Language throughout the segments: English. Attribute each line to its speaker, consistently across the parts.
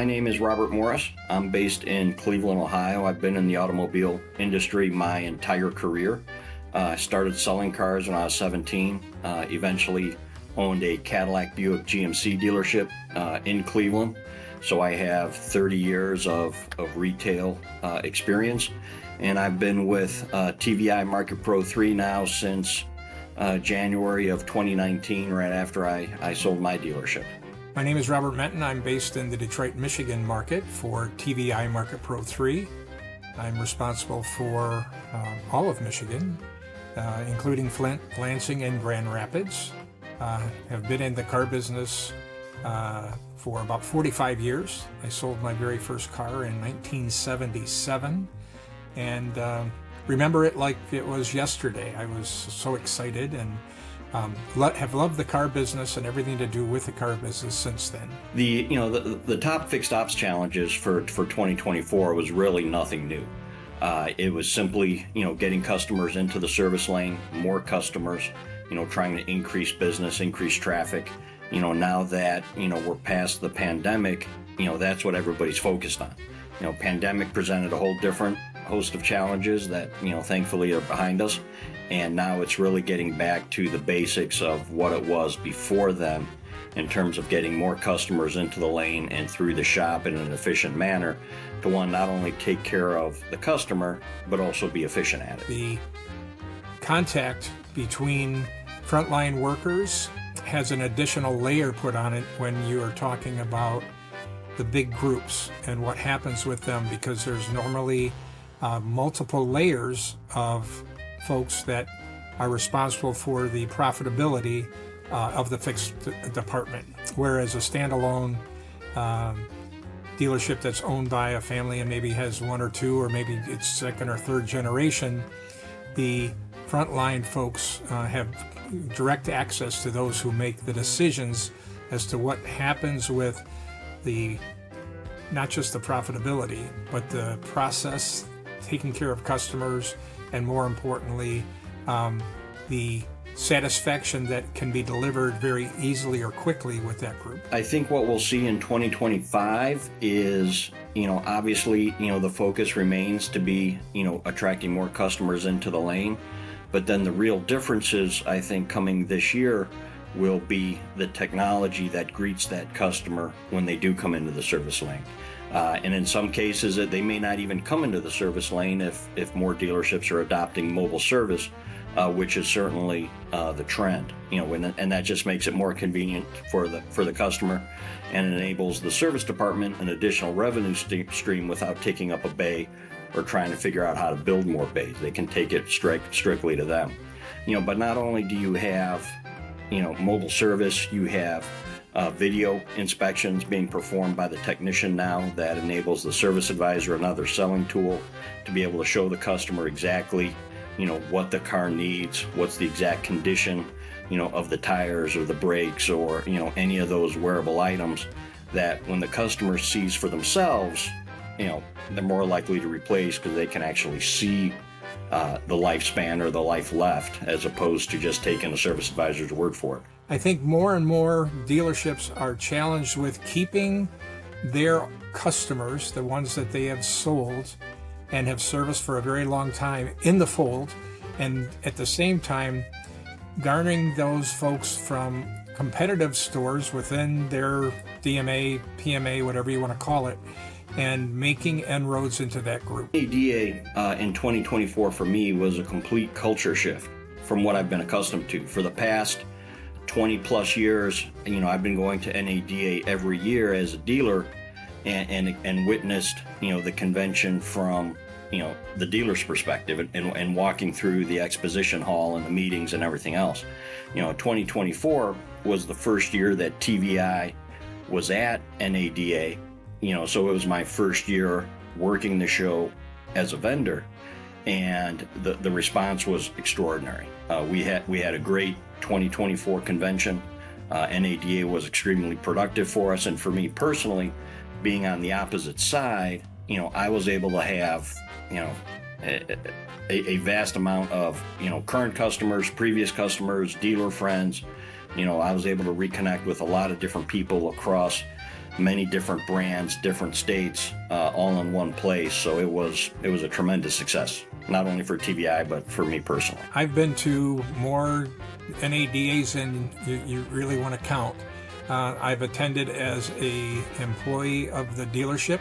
Speaker 1: My name is Robert Morris. I'm based in Cleveland, Ohio. I've been in the automobile industry my entire career. I started selling cars when I was 17, eventually owned a Cadillac Buick GMC dealership in Cleveland. So I have 30 years of retail experience, and I've been with TVI Market Pro 3 now since January of 2019, right after I sold my dealership.
Speaker 2: My name is Robert Menton. I'm based in the Detroit, Michigan market for TVI Market Pro 3. I'm responsible for all of Michigan, including Flint, Lansing, and Grand Rapids. Have been in the car business for about 45 years. I sold my very first car in 1977, and remember it like it was yesterday. I was so excited and have loved the car business and everything to do with the car business since then.
Speaker 1: The top fixed ops challenges for 2024 was really nothing new. It was simply getting customers into the service lane, more customers, trying to increase business, increase traffic. Now that we're past the pandemic, that's what everybody's focused on. Pandemic presented a whole different host of challenges that thankfully are behind us, and now it's really getting back to the basics of what it was before then in terms of getting more customers into the lane and through the shop in an efficient manner to not only take care of the customer but also be efficient at it.
Speaker 2: The contact between frontline workers has an additional layer put on it when you are talking about the big groups and what happens with them, because there's normally multiple layers of folks that are responsible for the profitability of the fixed department. Whereas a standalone dealership that's owned by a family and maybe has one or two, or maybe it's second or third generation, the frontline folks have direct access to those who make the decisions as to what happens with not just the profitability, but the process, taking care of customers, and more importantly, the satisfaction that can be delivered very easily or quickly with that group.
Speaker 1: I think what we'll see in 2025 is, obviously, the focus remains to be, attracting more customers into the lane. But then the real differences, I think, coming this year will be the technology that greets that customer when they do come into the service lane. And in some cases, they may not even come into the service lane if more dealerships are adopting mobile service, which is certainly the trend. And that just makes it more convenient for the customer, and enables the service department an additional revenue stream without taking up a bay or trying to figure out how to build more bays. They can take it strictly to them. But not only do you have mobile service, you have video inspections being performed by the technician now that enables the service advisor, another selling tool, to be able to show the customer exactly what the car needs, what's the exact condition of the tires or the brakes or any of those wearable items, that when the customer sees for themselves, they're more likely to replace because they can actually see the lifespan or the life left, as opposed to just taking the service advisor's word for it.
Speaker 2: I think more and more dealerships are challenged with keeping their customers, the ones that they have sold and have serviced for a very long time, in the fold, and at the same time garnering those folks from competitive stores within their DMA, PMA, whatever you want to call it, and making inroads into that group.
Speaker 1: NADA in 2024 for me was a complete culture shift from what I've been accustomed to. For the past 20 plus years, I've been going to NADA every year as a dealer and witnessed, the convention from, the dealer's perspective and walking through the exposition hall and the meetings and everything else. 2024 was the first year that TVI was at NADA. So it was my first year working the show as a vendor, and the response was extraordinary. We had a great 2024 convention. NADA was extremely productive for us, and for me personally, being on the opposite side, I was able to have a vast amount of current customers, previous customers, dealer friends. I was able to reconnect with a lot of different people across many different brands, different states, all in one place. So it was a tremendous success, not only for TVI, but for me personally.
Speaker 2: I've been to more NADAs than you really want to count. I've attended as a employee of the dealership.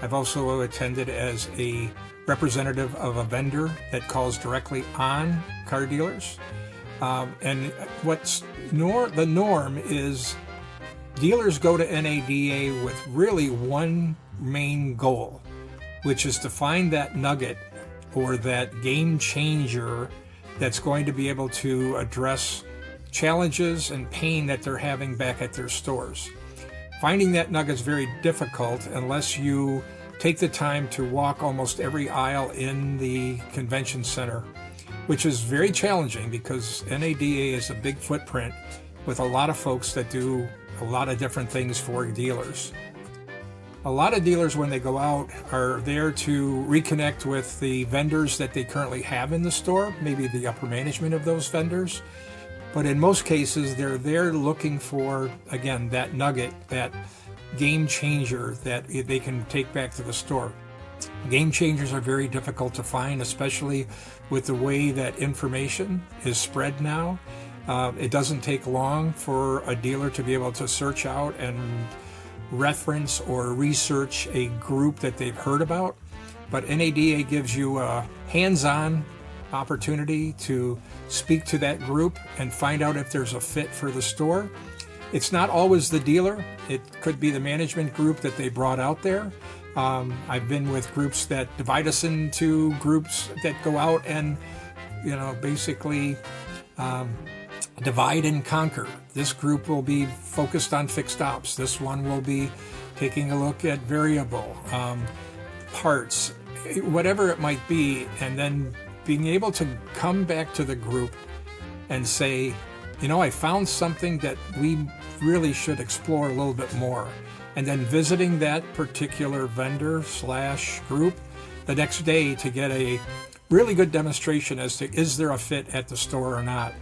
Speaker 2: I've also attended as a representative of a vendor that calls directly on car dealers. And the norm is dealers go to NADA with really one main goal, which is to find that nugget or that game changer that's going to be able to address challenges and pain that they're having back at their stores. Finding that nugget is very difficult unless you take the time to walk almost every aisle in the convention center, which is very challenging because NADA is a big footprint with a lot of folks that do a lot of different things for dealers. A lot of dealers, when they go out, are there to reconnect with the vendors that they currently have in the store, maybe the upper management of those vendors. But in most cases, they're there looking for, again, that nugget, that game changer that they can take back to the store. Game changers are very difficult to find, especially with the way that information is spread now. It doesn't take long for a dealer to be able to search out and reference or research a group that they've heard about. But NADA gives you a hands-on opportunity to speak to that group and find out if there's a fit for the store. It's not always the dealer. It could be the management group that they brought out there. I've been with groups that divide us into groups that go out and, basically divide and conquer. This group will be focused on fixed ops. This one will be taking a look at variable parts, whatever it might be, and then being able to come back to the group and say, I found something that we really should explore a little bit more. And then visiting that particular vendor / group the next day to get a really good demonstration as to is there a fit at the store or not.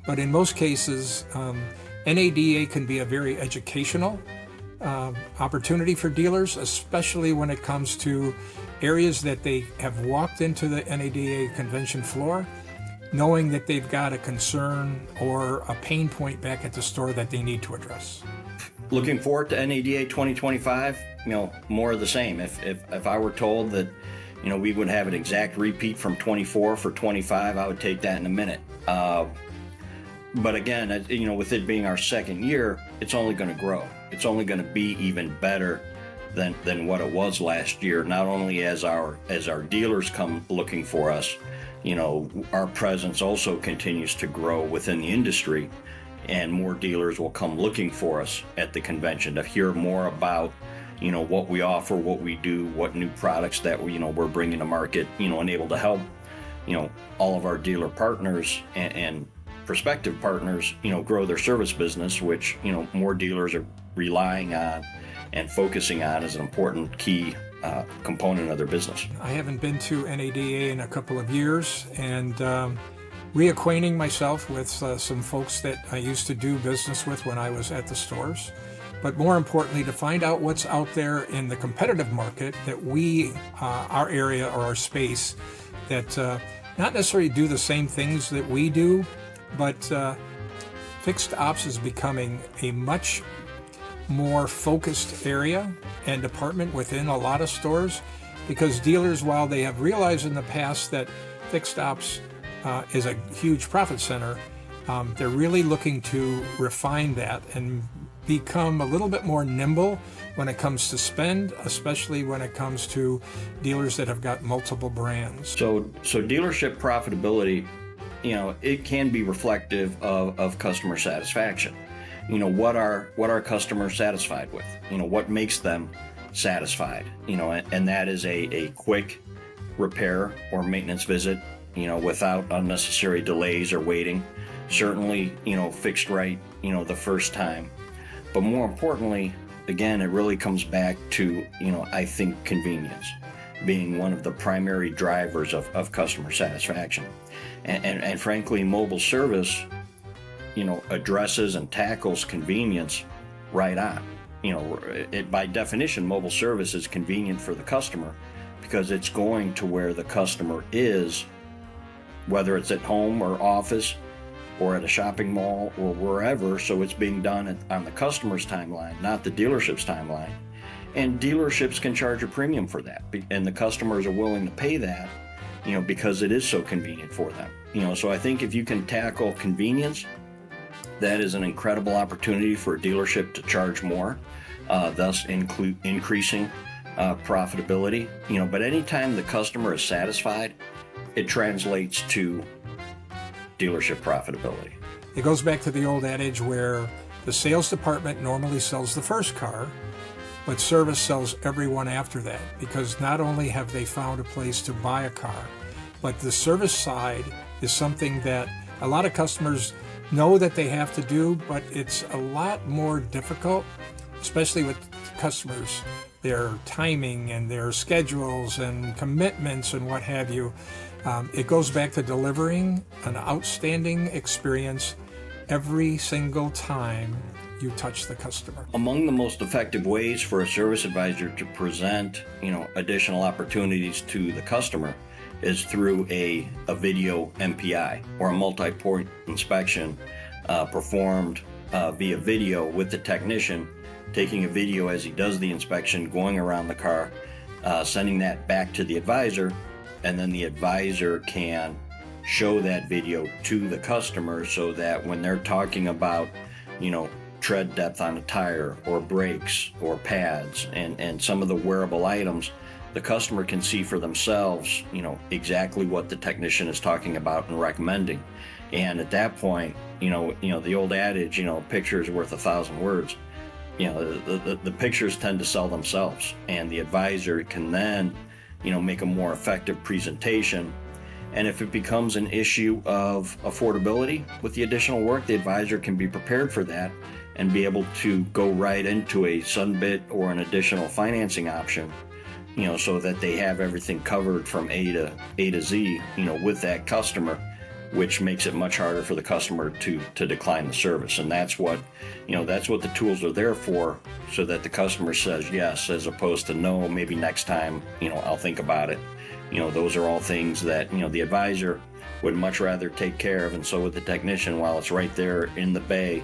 Speaker 2: But in most cases, NADA can be a very educational opportunity for dealers, especially when it comes to areas that they have walked into the NADA convention floor knowing that they've got a concern or a pain point back at the store that they need to address.
Speaker 1: Looking forward to NADA 2025, more of the same. If I were told that, we would have an exact repeat from 24 for 25, I would take that in a minute. But again, with it being our second year, it's only going to grow. It's only going to be even better than what it was last year. Not only as our dealers come looking for us, our presence also continues to grow within the industry, and more dealers will come looking for us at the convention to hear more about, what we offer, what we do, what new products that we're bringing to market, and able to help, all of our dealer partners and prospective partners, grow their service business, which, more dealers are relying on and focusing on as an important key component of their business.
Speaker 2: I haven't been to NADA in a couple of years, and reacquainting myself with some folks that I used to do business with when I was at the stores. But more importantly, to find out what's out there in the competitive market that we, our area or our space, that not necessarily do the same things that we do, but fixed ops is becoming a much more focused area and department within a lot of stores, because dealers, while they have realized in the past that fixed ops is a huge profit center, they're really looking to refine that and become a little bit more nimble when it comes to spend, especially when it comes to dealers that have got multiple brands.
Speaker 1: So dealership profitability, it can be reflective of customer satisfaction. What are customers satisfied with? What makes them satisfied? And that is a quick repair or maintenance visit, without unnecessary delays or waiting. Certainly, fixed right, the first time. But more importantly, again, it really comes back to, I think convenience being one of the primary drivers of customer satisfaction. And frankly, mobile service, addresses and tackles convenience right on. it by definition, mobile service is convenient for the customer because it's going to where the customer is, whether it's at home or office or at a shopping mall or wherever. So it's being done on the customer's timeline, not the dealership's timeline. And dealerships can charge a premium for that, and the customers are willing to pay that, because it is so convenient for them. So I think if you can tackle convenience, that is an incredible opportunity for a dealership to charge more, thus increasing profitability. But anytime the customer is satisfied, it translates to dealership profitability.
Speaker 2: It goes back to the old adage where the sales department normally sells the first car, but service sells everyone after that, because not only have they found a place to buy a car, but the service side is something that a lot of customers know that they have to do, but it's a lot more difficult, especially with customers, their timing and their schedules and commitments and what have you. It goes back to delivering an outstanding experience every single time you touch the customer.
Speaker 1: Among the most effective ways for a service advisor to present, additional opportunities to the customer is through a video MPI, or a multi-point inspection performed via video, with the technician taking a video as he does the inspection, going around the car, sending that back to the advisor, and then the advisor can show that video to the customer so that when they're talking about, tread depth on a tire or brakes or pads and some of the wearable items, the customer can see for themselves, exactly what the technician is talking about and recommending. And at that point, the old adage, picture is worth 1,000 words. The pictures tend to sell themselves, and the advisor can then, make a more effective presentation. And if it becomes an issue of affordability with the additional work, the advisor can be prepared for that and be able to go right into a sunbit or an additional financing option, so that they have everything covered from A to Z, with that customer, which makes it much harder for the customer to decline the service. And that's what the tools are there for, so that the customer says yes, as opposed to no, maybe next time, I'll think about it. Those are all things that, the advisor would much rather take care of, and so would the technician, while it's right there in the bay,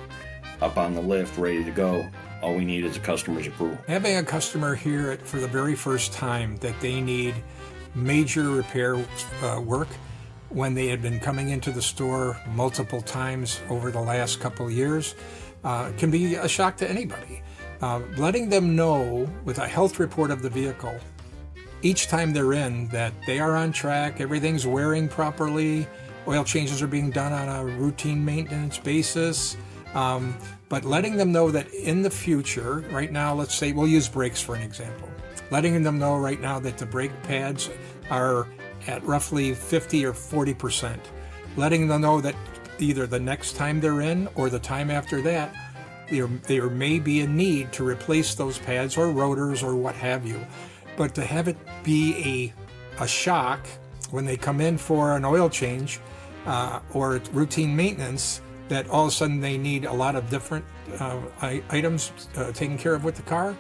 Speaker 1: up on the lift, ready to go. All we need is a customer's approval.
Speaker 2: Having a customer hear it for the very first time that they need major repair work, when they had been coming into the store multiple times over the last couple of years, can be a shock to anybody. Letting them know with a health report of the vehicle each time they're in that they are on track, everything's wearing properly, oil changes are being done on a routine maintenance basis, but letting them know that in the future, right now, let's say we'll use brakes for an example, letting them know right now that the brake pads are at roughly 50 or 40%, letting them know that either the next time they're in or the time after that, there may be a need to replace those pads or rotors or what have you. But to have it be a shock when they come in for an oil change or routine maintenance, that all of a sudden they need a lot of different items taken care of with the car,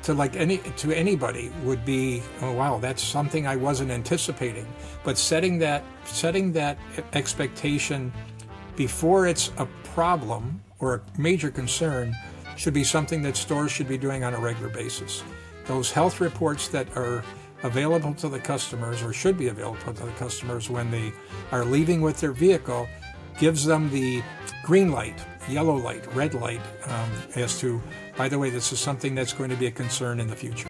Speaker 2: to anybody would be, oh wow, that's something I wasn't anticipating. But setting that expectation before it's a problem or a major concern should be something that stores should be doing on a regular basis. Those health reports that are available to the customers, or should be available to the customers when they are leaving with their vehicle, gives them the green light, yellow light, red light, as to, by the way, this is something that's going to be a concern in the future.